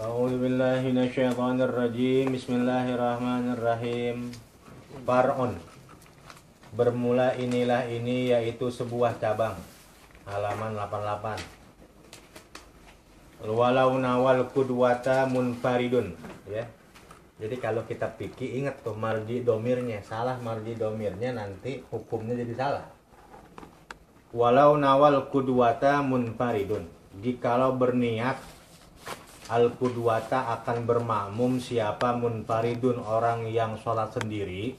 A'udzubillahi minasyaitonirrajim. Bismillahirrahmanirrahim. Far'un. Bermula inilah ini, yaitu sebuah cabang. Halaman 88. Walau nawal kudwata munfaridun, ya. Jadi kalau kita pikir, ingat tuh marji domirnya. Salah marji domirnya, nanti hukumnya jadi salah. Walau nawal kudwata munfaridun. Jikalau berniat al-kudwata akan bermakmum siapa munfaridun, orang yang sholat sendiri,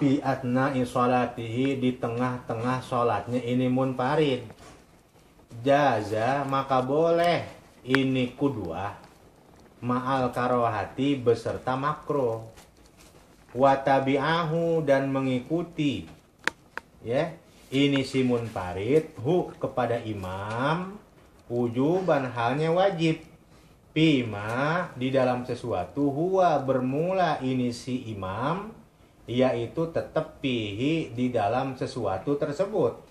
fi atna'i sholatihi, di tengah-tengah sholatnya ini munfarid, jaza, maka boleh ini kudwah ma'al karohati, beserta makro, watabi'ahu, dan mengikuti, ya, ini si munfarid hu, kepada imam, wujuban, halnya wajib, pima, di dalam sesuatu, huwa, bermula ini si imam, yaitu tetap pihi, di dalam sesuatu tersebut,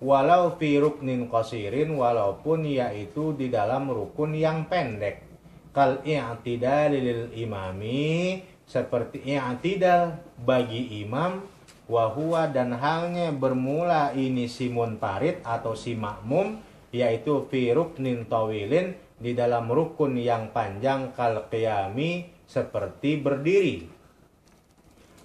walau fi ruknin qasirin, walaupun yaitu di dalam rukun yang pendek, kal i'tidal lil imami, seperti i'tidal bagi imam, wahua, dan halnya bermula ini si munfarid atau si makmum, yaitu fi ruknin tawilin, di dalam rukun yang panjang, kal qiyami, seperti berdiri,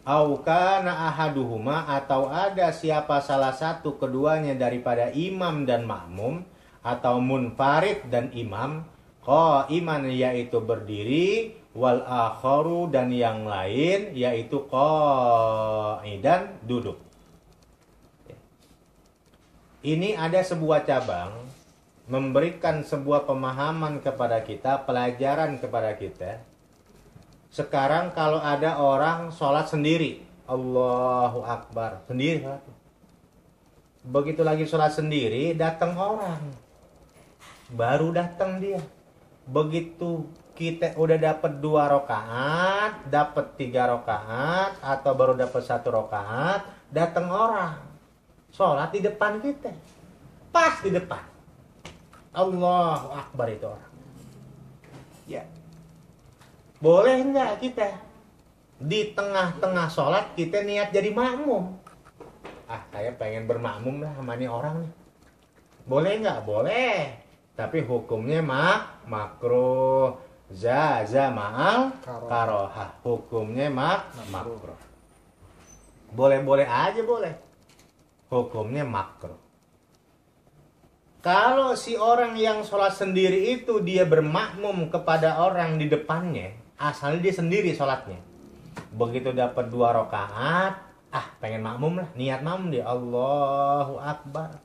au kana ahaduhuma, atau ada siapa salah satu keduanya daripada imam dan makmum, atau munfarid dan imam, qaiman, yaitu berdiri, wal akharu, dan yang lain yaitu qaidan, duduk. Ini ada sebuah cabang memberikan sebuah pemahaman kepada kita, pelajaran kepada kita. Sekarang kalau ada orang sholat sendiri, Allahu Akbar, sendiri, begitu lagi sholat sendiri, datang orang, baru datang dia. Begitu kita udah dapat 2 rakaat, dapat 3 rakaat, atau baru dapat 1 rakaat, datang orang, sholat di depan kita, pas di depan, Allahu Akbar itu orang. Ya, boleh nggak kita di tengah-tengah sholat kita niat jadi makmum? Saya pengen bermakmum lah sama ini orang nih. Boleh nggak? Boleh. Tapi hukumnya makruh. Zaza ma'al karohah. Hukumnya makruh. Boleh-boleh aja boleh. Hukumnya makruh. Kalau si orang yang sholat sendiri itu dia bermakmum kepada orang di depannya, asalnya dia sendiri sholatnya. Begitu dapat 2 rakaat, pengen makmum lah, niat makmum dia, Allahu Akbar.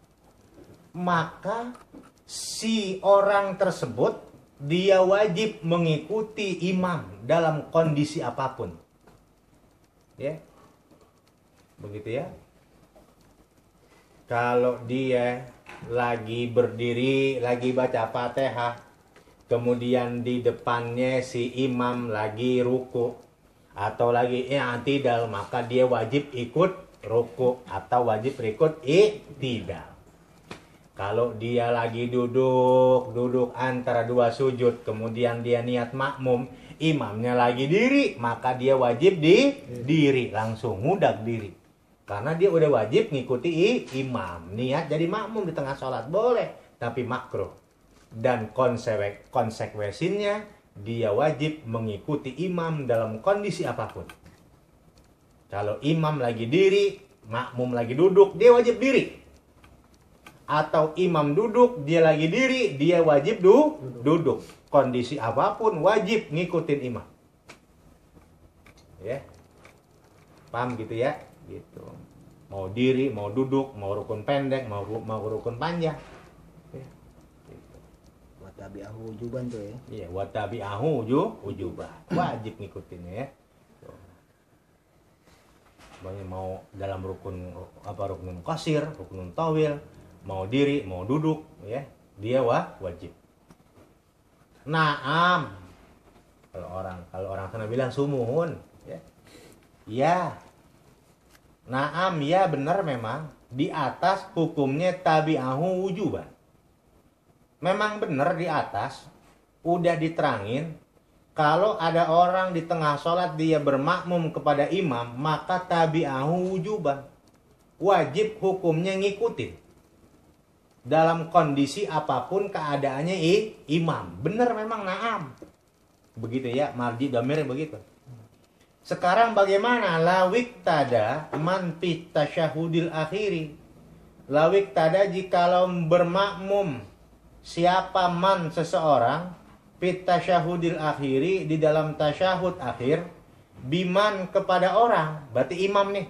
Maka si orang tersebut dia wajib mengikuti imam dalam kondisi apapun. Ya. Begitu ya. Kalau dia lagi berdiri, lagi baca Fatihah, kemudian di depannya si imam lagi ruku atau lagi i'tidal, maka dia wajib ikut ruku atau wajib ikut i'tidal. Kalau dia lagi duduk antara 2 sujud, kemudian dia niat makmum, imamnya lagi diri, maka dia wajib diri, langsung mudak diri. Karena dia udah wajib ngikuti imam, niat jadi makmum di tengah sholat, boleh, tapi makruh. Dan konsekuensinya dia wajib mengikuti imam dalam kondisi apapun. Kalau imam lagi diri, makmum lagi duduk, dia wajib diri. Atau imam duduk, dia lagi diri, dia wajib duduk. Kondisi apapun wajib ngikutin imam. Ya. Paham gitu ya? Gitu. Mau diri, mau duduk, mau rukun pendek, mau rukun panjang. Ya. Gitu. Watabi'ahu wujuban tuh ya. Iya, watabi'ahu wujuban. Wajib ngikutinnya ya. Banyak mau dalam rukun qasir, rukun tawil, mau diri, mau duduk, ya, dia wajib. Naam. Kalau orang sana bilang sumuhun, ya. Ya. Naam, ya benar memang di atas hukumnya tabi'ahu wujuban. Memang benar di atas udah diterangin kalau ada orang di tengah sholat dia bermakmum kepada imam, maka tabi'ahu wujuban. Wajib hukumnya ngikutin. Dalam kondisi apapun keadaannya imam. Bener memang na'am. Begitu ya, marji dhamirnya begitu. Sekarang bagaimana? Lawik tada man fit tasyahudil akhiri. Lawik tada jikalau bermakmum siapa man seseorang fit tasyahudil akhiri di dalam tasyahud akhir biman kepada orang, berarti imam nih.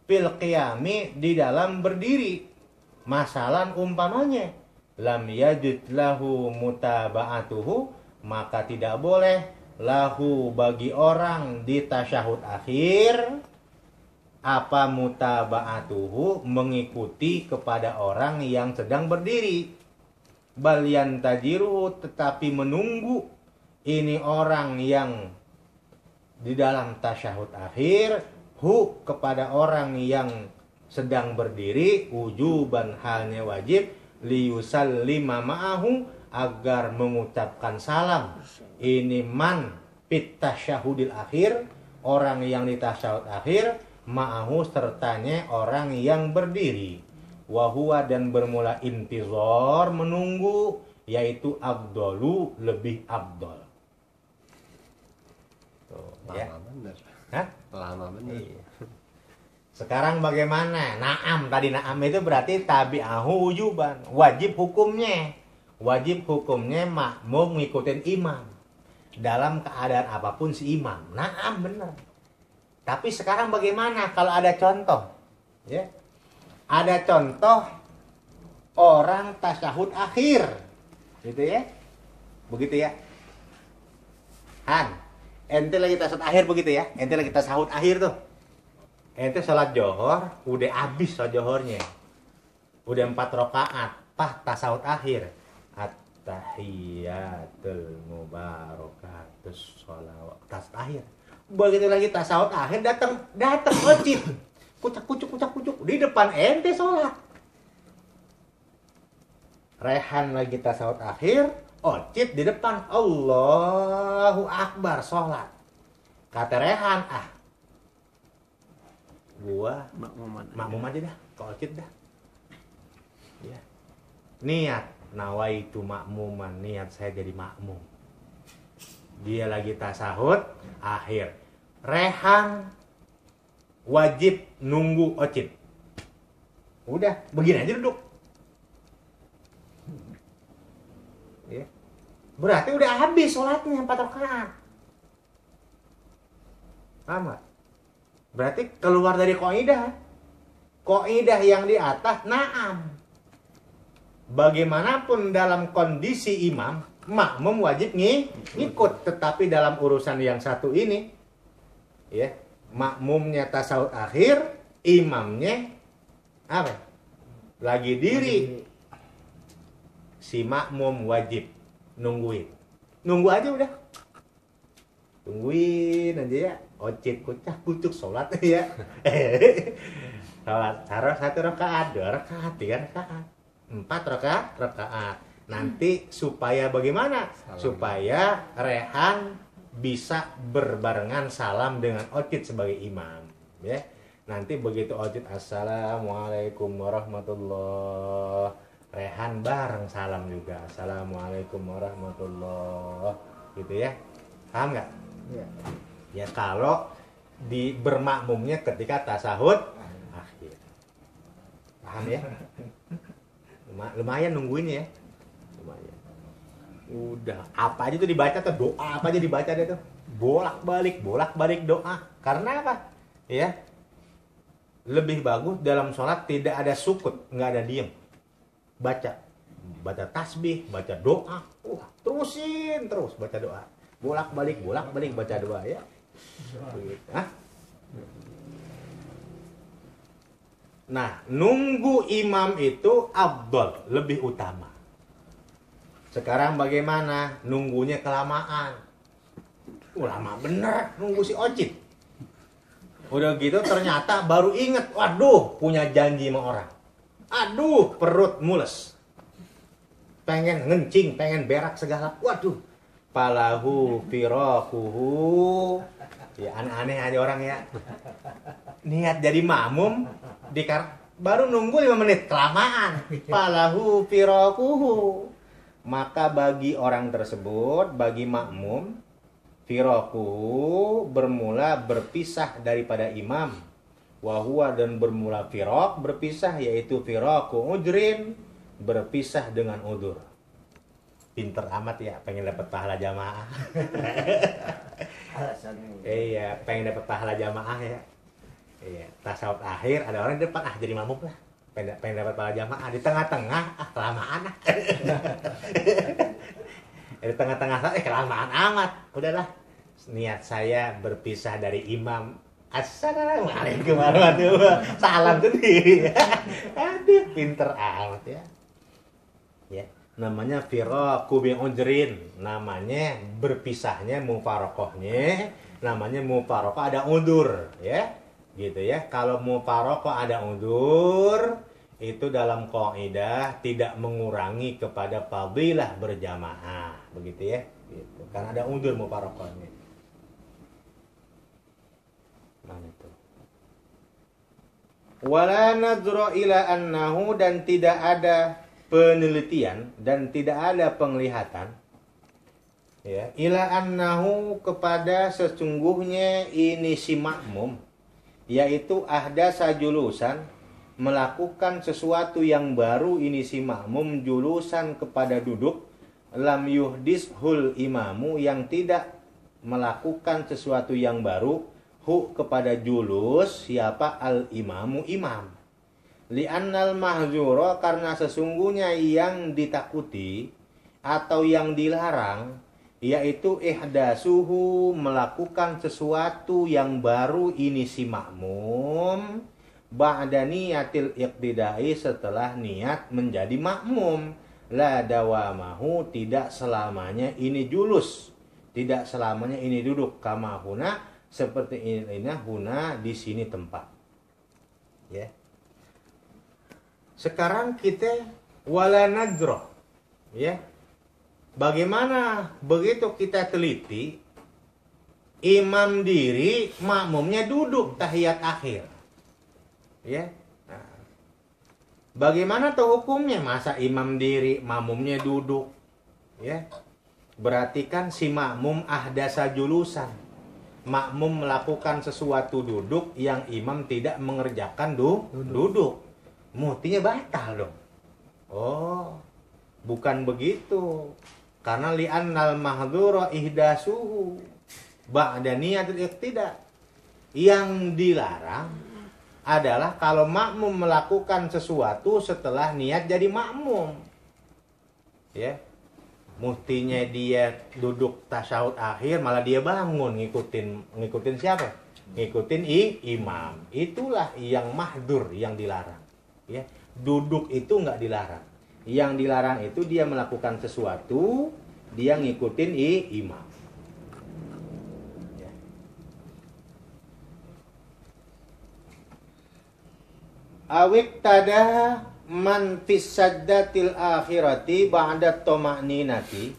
Fil qiyami di dalam berdiri. Masalan umpamanya lam yajid lahu mutaba'atuhu, maka tidak boleh lahu bagi orang di tasyahud akhir apa mutaba'atuhu, mengikuti kepada orang yang sedang berdiri. Bal yantajiru, tetapi menunggu ini orang yang di dalam tasyahud akhir hu kepada orang yang sedang berdiri, wujuban halnya wajib, liyusallima ma'ahu agar mengucapkan salam. Ini man fit tasyahudil akhir, orang yang di tasyahud akhir, ma'ahu sertanya orang yang berdiri. Wahuwa dan bermula intizor menunggu, yaitu abdolu lebih abdol. Lama bener. Hah? Lama bener. Iya. Sekarang bagaimana? Naam, tadi naam itu berarti tabi'ahu wujuban. Wajib hukumnya. Wajib hukumnya makmum ngikutin imam. Dalam keadaan apapun si imam. Naam bener. Tapi sekarang bagaimana kalau ada contoh? Ya. Ada contoh orang tasyahud akhir. Gitu ya. Begitu ya. Han, ente lagi tasyahud akhir begitu ya. Ente lagi tasyahud akhir tuh. Ente sholat johor, udah habis sholat johornya. Udah 4 rakaat, pas tasawuf akhir. At-tahiyatul mubarakatus sholawat. Tas akhir. Begitu lagi tasawuf akhir, datang ojib. Kucak-kucuk di depan ente sholat. Rehan lagi tasawuf akhir, ojib di depan. Allahu Akbar sholat. Kata Rehan, gua makmum aja dah, kocit dah. Ya. Niat nawaitu makmuman, niat saya jadi makmum. Dia lagi tasahud akhir. Rehan wajib nunggu ocit. Udah, begini aja duduk. Ya. Berarti udah habis sholatnya 4 rakaat. Paham gak? Berarti keluar dari kaidah. Kaidah yang di atas na'am. Bagaimanapun dalam kondisi imam, makmum wajib ngikut. Tetapi dalam urusan yang satu ini, ya, makmumnya tasawuf akhir, imamnya apa? Lagi diri. Si makmum wajib nungguin. Nunggu aja udah. Tungguin aja ya. Ocit kucuk sholat ya. Sholat taruh 1 rakaat, 2 rakaat, 3 rakaat, 4 rakaat. Nanti supaya bagaimana? Salam. Supaya Rehan bisa berbarengan salam dengan Ocit sebagai imam, ya. Nanti begitu Ocit assalamualaikum warahmatullah, Rehan bareng salam juga assalamualaikum warahmatullah, gitu ya. Paham nggak? Ya. Ya kalau di bermakmumnya ketika tasahud akhir. Paham ya? Lumayan nungguin ya. Lumayan. Udah, apa aja tuh dibaca tuh, doa apa aja dibaca deh tuh. Bolak-balik doa. Karena apa? Ya. Lebih bagus dalam sholat tidak ada sukut, nggak ada diem. Baca tasbih, baca doa. Terusin terus baca doa. Bolak-balik baca doa ya. Nah, nunggu imam itu afdol, lebih utama. Sekarang bagaimana? Nunggunya kelamaan. Lama bener nunggu si Ocit. Udah gitu ternyata baru inget, waduh punya janji sama orang. Aduh perut mules. Pengen ngencing, pengen berak segala. Waduh, falahu firaquhu. Ya aneh-aneh aja orang ya. Niat jadi makmum baru nunggu 5 menit kelamaan. Falahu firaquhu. Maka bagi orang tersebut, bagi makmum, firaquhu bermula berpisah daripada imam. Wahuwa dan bermula firaq berpisah, yaitu firaqu ujrin, berpisah dengan udur. Pinter amat ya, pengen dapat pahala jamaah. Iya, pengen dapat pahala jamaah ya. Iya, tasawuf akhir ada orang di depan jadi makmum lah. Pengen dapat pahala jamaah di tengah-tengah kelamaan ah. Di tengah-tengah kelamaan amat. Udahlah. Niat saya berpisah dari imam. Assalamualaikum warahmatullahi wabarakatuh. Salam sendiri. Aduh, pinter amat ya. Ya, namanya firaqu bi ujrin. Namanya berpisahnya mufaraqahnya, namanya mufaraqah ada udur, ya. Gitu ya. Kalau mufaraqah ada udur, itu dalam kaidah tidak mengurangi kepada fadilah berjamaah, begitu ya. Gitu. Karena ada udur mufaraqahnya. Mana itu? Wala nadra ila annahu, dan tidak ada penelitian dan tidak ada penglihatan ya ila annahu kepada sesungguhnya ini si makmum, yaitu ahdasa julusan, melakukan sesuatu yang baru ini si makmum, julusan kepada duduk, lam yuhdishul imamu, yang tidak melakukan sesuatu yang baru, hu kepada julus, siapa? Al imamu, imam. Li'annal mahzura, karena sesungguhnya yang ditakuti atau yang dilarang, yaitu ihdasuhu, melakukan sesuatu yang baru ini si makmum, ba'da niyatil iqtidai, setelah niat menjadi makmum. La dawamahu, tidak selamanya ini julus, tidak selamanya ini duduk, kama huna, seperti ini huna, di sini tempat. Ya. Sekarang kita wala nadra, ya. Bagaimana begitu kita teliti, imam diri, makmumnya duduk tahiyat akhir. Ya. Nah, bagaimana tuh hukumnya? Masa imam diri, makmumnya duduk? Ya. Berarti kan si makmum ahdasa julusan. Makmum melakukan sesuatu duduk yang imam tidak mengerjakan duduk. Mutinya batal dong. Oh, bukan begitu. Karena li'annal mahdhura ihdasuhu ba'da niyatil iqtida. Yang dilarang adalah kalau makmum melakukan sesuatu setelah niat jadi makmum. Ya. Mestinya dia duduk tasyahud akhir, malah dia bangun ngikutin siapa? Ngikutin imam. Itulah yang mahdur, yang dilarang. Ya, duduk itu nggak dilarang. Yang dilarang itu dia melakukan sesuatu, dia ngikutin imam. Ya. Awik tada man fis saddatil akhirati ba'da toma'ninati,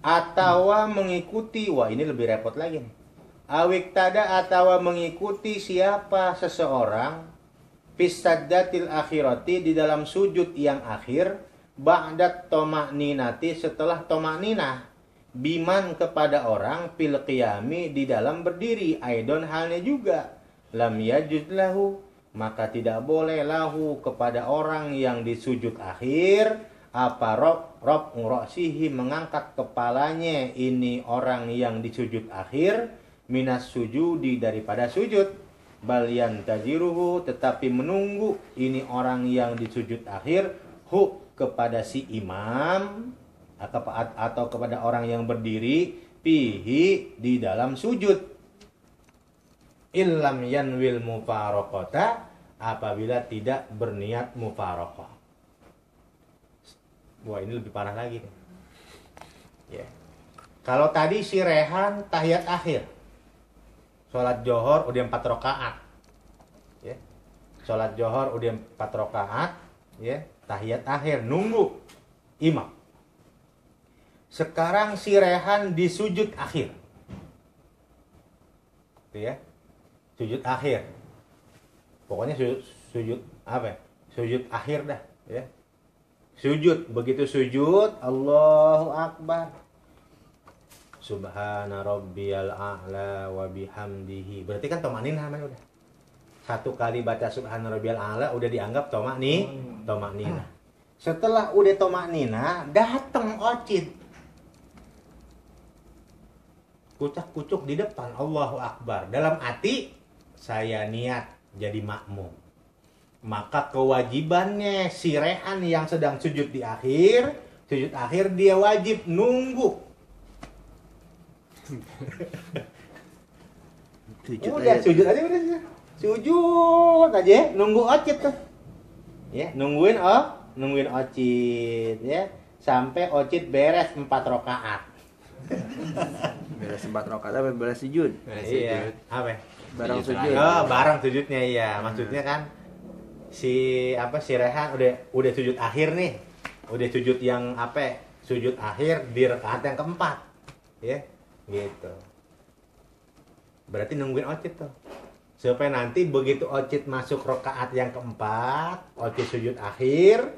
atau mengikuti, wah ini lebih repot lagi nih. Awik tada, atau mengikuti siapa seseorang fis saddatil akhirati, di dalam sujud yang akhir, ba'da toma'ninati, setelah toma'ninah, biman kepada orang, fil qiyami, di dalam berdiri, aidon halnya juga, lam yajud lahu, maka tidak boleh lahu kepada orang yang di sujud akhir, apa rob ngurosihi, mengangkat kepalanya ini orang yang di sujud akhir, minas sujudi, daripada sujud, balian tajiruhu, tetapi menunggu ini orang yang di sujud akhir, hu kepada si imam atau kepada orang yang berdiri, pihi, di dalam sujud. Illam yanwil mufaraqata, apabila tidak berniat mufaraqah. Wah, ini lebih parah lagi. Ya. Kalau tadi si Rehan tahiyat akhir, sholat johor udah 4 rakaat. Ya. Sholat johor udah 4 rakaat, ya, tahiyat akhir nunggu imam. Sekarang si Rehan di sujud akhir. Gitu ya. Sujud akhir. Pokoknya sujud apa ya? Sujud akhir dah, ya. Sujud, begitu sujud, Allahu Akbar. Subhana rabbiyal a'la wa bihamdihi. Berarti kan tomakninah namanya udah. Satu kali baca subhana rabbiyal a'la udah dianggap tomakninah. Setelah udah tomakninah, datang ocit. Kucak-kucuk di depan, Allahu Akbar. Dalam hati, saya niat jadi makmum. Maka kewajibannya si Rehan yang sedang sujud akhir dia wajib nunggu. Sujud aja udah. Sujud aja, nunggu ocit tuh. Ya, nungguin ocit ya, sampai ocit beres 4 rakaat. Beres 4 rakaat apa beres sujud? Iya. Apa? Barang sujud. Oh, barang sujudnya iya. Maksudnya kan si Rehan udah sujud akhir nih. Udah sujud yang sujud akhir di rakaat yang keempat. Ya, gitu. Berarti nungguin ocit tuh. Supaya nanti begitu ocit masuk rakaat yang keempat, ocit sujud akhir,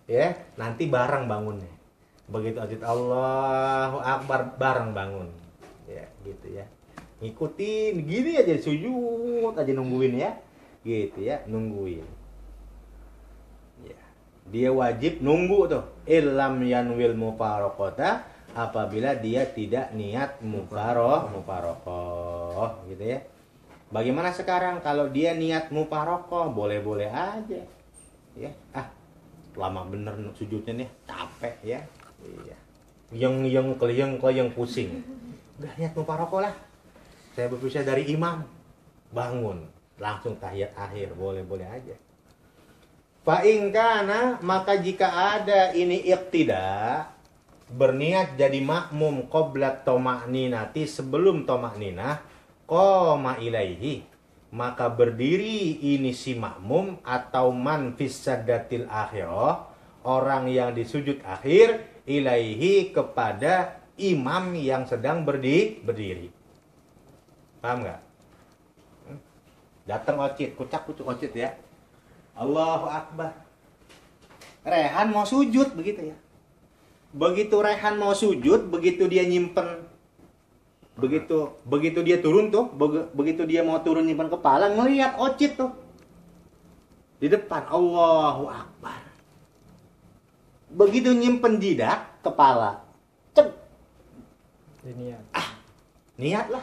ya, nanti bareng bangunnya. Begitu ocit Allahu Akbar bareng bangun. Ya, gitu ya. Ngikutin gini aja, sujud aja nungguin ya. Gitu ya, nungguin. Ya. Dia wajib nunggu tuh. Illam yanwil mufaraqata, apabila dia tidak niat mufaraqah gitu ya. Bagaimana sekarang kalau dia niat mufaraqah? Boleh-boleh aja. Ya. Lama bener sujudnya nih, capek ya. Iya. Yang keliyeng pusing. Udah niat mufaraqah lah. Saya berpisah dari imam, bangun, langsung tahiyat akhir, boleh-boleh aja. Fa in kana, maka jika ada ini iqtida, berniat jadi makmum qabla toma'ninati, sebelum toma'ninah, qoma ilaihi, maka berdiri ini si makmum atau man fis sadatil akhirah, orang yang di sujud akhir, ilaihi, kepada imam yang sedang berdiri. Paham nggak? Datang ocit, kucak-kucuk ocit ya. Allahu Akbar. Rehan mau sujud begitu ya. Begitu Rehan mau sujud, begitu dia nyimpen, begitu dia turun tuh, begitu dia mau turun nyimpen kepala, ngelihat ocit tuh di depan, Allahu Akbar. Begitu nyimpen jidat kepala, cek. Niat lah.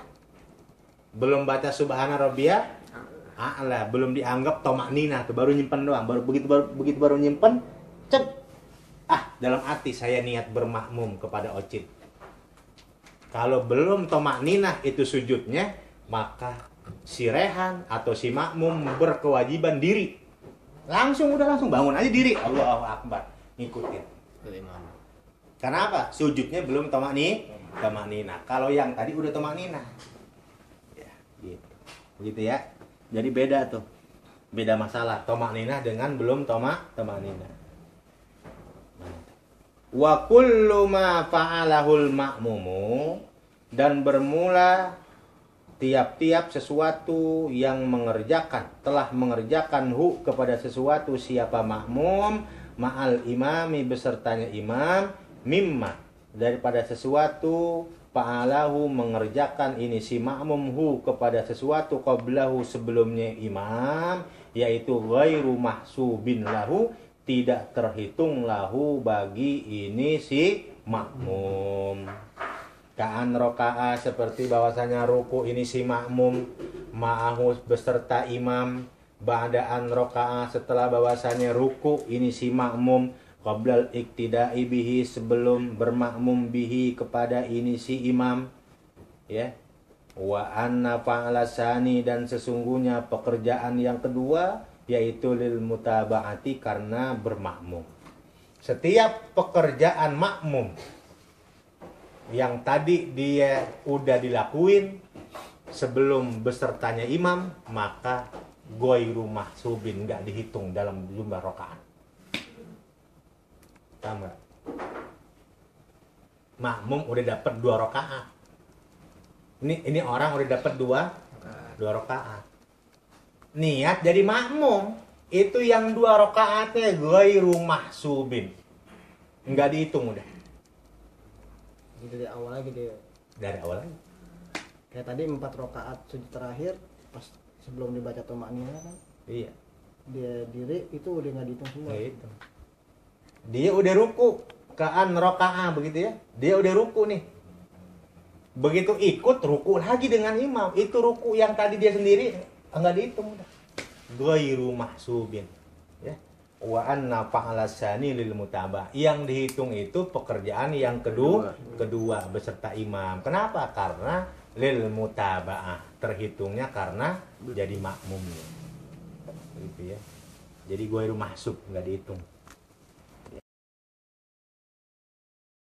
Belum baca subhana rabbiyal a'la, belum dianggap tomakninah tuh, baru nyimpen doang. Begitu baru nyimpen, cek. Dalam hati saya niat bermakmum kepada ocit. Kalau belum tomakninah itu sujudnya, maka si Rehan atau si makmum berkewajiban diri. Langsung bangun aja diri. Allahu Akbar, ngikutin. Karena apa? Sujudnya belum tomakninah. Kalau yang tadi udah tomakninah. Gitu ya. Jadi beda tuh. Beda masalah tomakninah dengan belum tomakninah. Wa kullu ma fa'alahul ma'mumu, dan bermula tiap-tiap sesuatu yang telah mengerjakan kepada sesuatu siapa makmum, ma'al imami, besertanya imam, mimma, daripada sesuatu fa'alahu, mengerjakan ini si makmum kepada sesuatu qablahu, sebelumnya imam, yaitu ghairu mahsubin lahu, tidak terhitung lahu bagi ini si makmum. Ka'an roka'a, seperti bahwasanya ruku ini si makmum, ma'ahu, beserta imam, ba'daan roka'a, setelah bahwasanya ruku ini si makmum, qablal iktida'i bihi, sebelum bermakmum bihi kepada ini si imam, ya. Wa anna fa'alasani, dan sesungguhnya pekerjaan yang kedua yaitu lil mutaba'ati, karena bermakmum. Setiap pekerjaan makmum yang tadi dia udah dilakuin sebelum besertanya imam, maka ghairu mahsubin, enggak dihitung dalam jumlah rakaat. Sama. makmum udah dapat 2 rakaat. Ini orang udah dapat 2 rakaat. Niat jadi makmum, itu yang 2 rakaatnya ghairu mahsubin. Enggak dihitung udah. Jadi dari awal lagi dia. Dari awal aja. Kayak tadi 4 rakaat sujud terakhir pas sebelum dibaca tomaknina kan. Iya. Dia diri itu udah nggak dihitung semua. Gitu. Dia udah ruku kaan rakaah begitu ya. Dia udah ruku nih. Begitu ikut ruku lagi dengan imam. Itu ruku yang tadi dia sendiri enggak dihitung udah. Ghairu mahsubin. Ya. Wa anna fa'ala tsani lil mutabah. Yang dihitung itu pekerjaan yang kedua beserta imam. Kenapa? Karena lil mutaba'ah. Terhitungnya karena jadi makmum. Gitu ya. Jadi ghairu mahsub enggak dihitung.